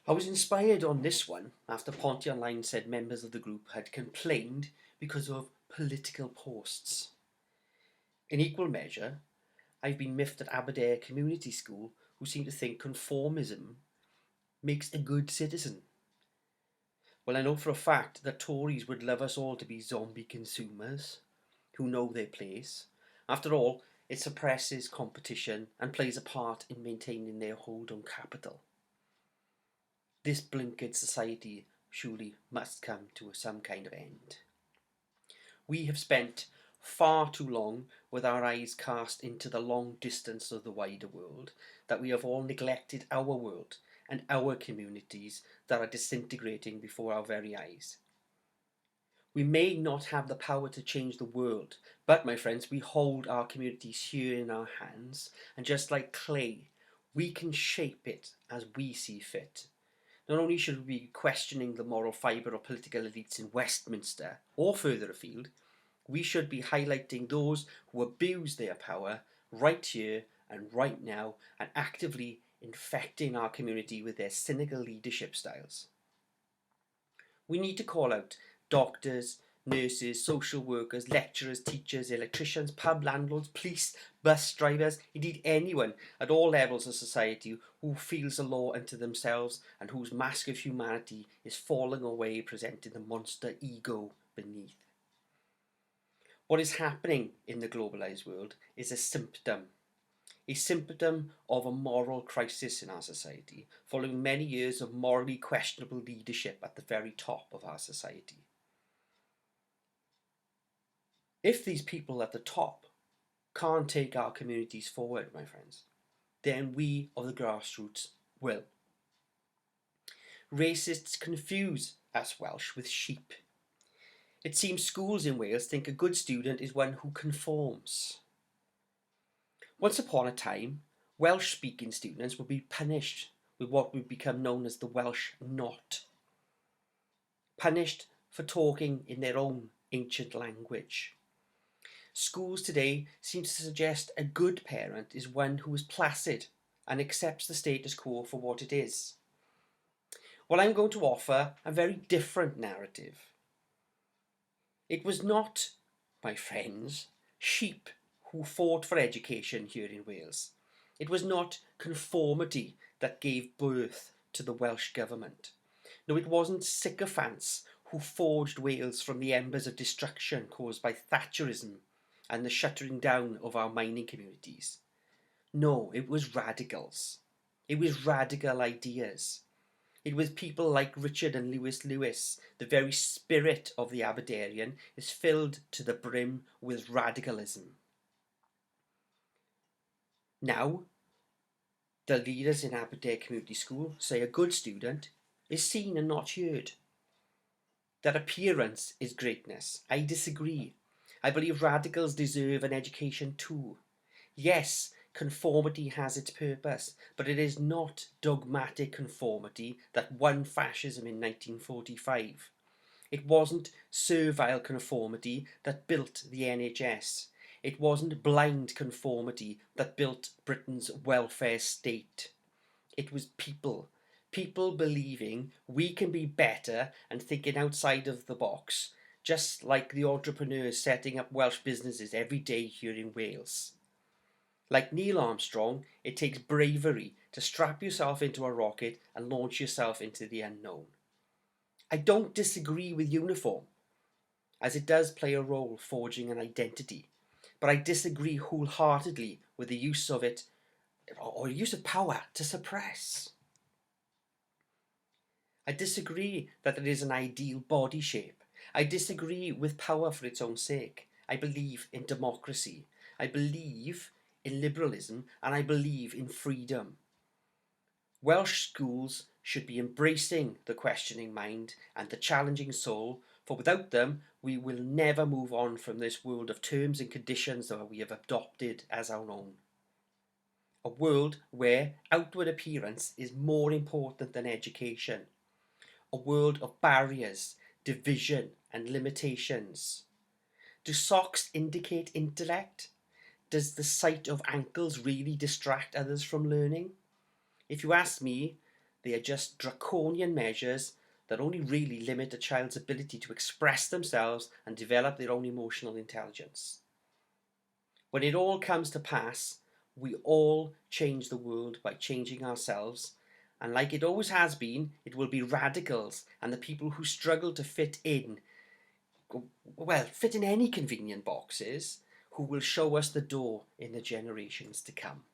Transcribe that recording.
I was inspired on this one after Ponty Online said members of the group had complained because of political posts. In equal measure, I've been miffed at Aberdare Community School who seem to think conformism makes a good citizen. Well, I know for a fact that Tories would love us all to be zombie consumers who know their place. After all, it suppresses competition and plays a part in maintaining their hold on capital. This blinkered society surely must come to some kind of end. We have spent far too long with our eyes cast into the long distance of the wider world that we have all neglected our world and our communities that are disintegrating before our very eyes. We may not have the power to change the world, but my friends, we hold our communities here in our hands, and just like clay, we can shape it as we see fit. Not only should we be questioning the moral fibre of political elites in Westminster or further afield, we should be highlighting those who abuse their power right here and right now and actively infecting our community with their cynical leadership styles. We need to call out doctors, nurses, social workers, lecturers, teachers, electricians, pub landlords, police, bus drivers, indeed anyone at all levels of society who feels the law unto themselves and whose mask of humanity is falling away, presenting the monster ego beneath. What is happening in the globalised world is a symptom of a moral crisis in our society, following many years of morally questionable leadership at the very top of our society. If these people at the top can't take our communities forward, my friends, then we of the grassroots will. Racists confuse us Welsh with sheep. It seems schools in Wales think a good student is one who conforms. Once upon a time, Welsh-speaking students would be punished with what would become known as the Welsh Not. Punished for talking in their own ancient language. Schools today seem to suggest a good parent is one who is placid and accepts the status quo for what it is. Well, I'm going to offer a very different narrative. It was not, my friends, sheep who fought for education here in Wales. It was not conformity that gave birth to the Welsh Government. No, it wasn't sycophants who forged Wales from the embers of destruction caused by Thatcherism and the shuttering down of our mining communities. No, it was radicals. It was radical ideas. It was people like Richard and Lewis. The very spirit of the Aberdarian is filled to the brim with radicalism. Now, the leaders in Aberdare Community School say a good student is seen and not heard. That appearance is greatness. I disagree. I believe radicals deserve an education too. Yes, conformity has its purpose, but it is not dogmatic conformity that won fascism in 1945. It wasn't servile conformity that built the NHS. It wasn't blind conformity that built Britain's welfare state. It was people. People believing we can be better and thinking outside of the box, just like the entrepreneurs setting up Welsh businesses every day here in Wales. Like Neil Armstrong, it takes bravery to strap yourself into a rocket and launch yourself into the unknown. I don't disagree with uniform, as it does play a role forging an identity, but I disagree wholeheartedly with the use of it, or use of power to suppress. I disagree that it is an ideal body shape. I disagree with power for its own sake. I believe in democracy. I believe in liberalism, and I believe in freedom. Welsh schools should be embracing the questioning mind and the challenging soul, for without them we will never move on from this world of terms and conditions that we have adopted as our own. A world where outward appearance is more important than education. A world of barriers, division and limitations. Do socks indicate intellect? Does the sight of ankles really distract others from learning? If you ask me, They are just draconian measures that only really limit a child's ability to express themselves and develop their own emotional intelligence. When it all comes to pass, we all change the world by changing ourselves, and like it always has been, it will be radicals and the people who struggle to fit in, well, fit in any convenient boxes, who will show us the door in the generations to come.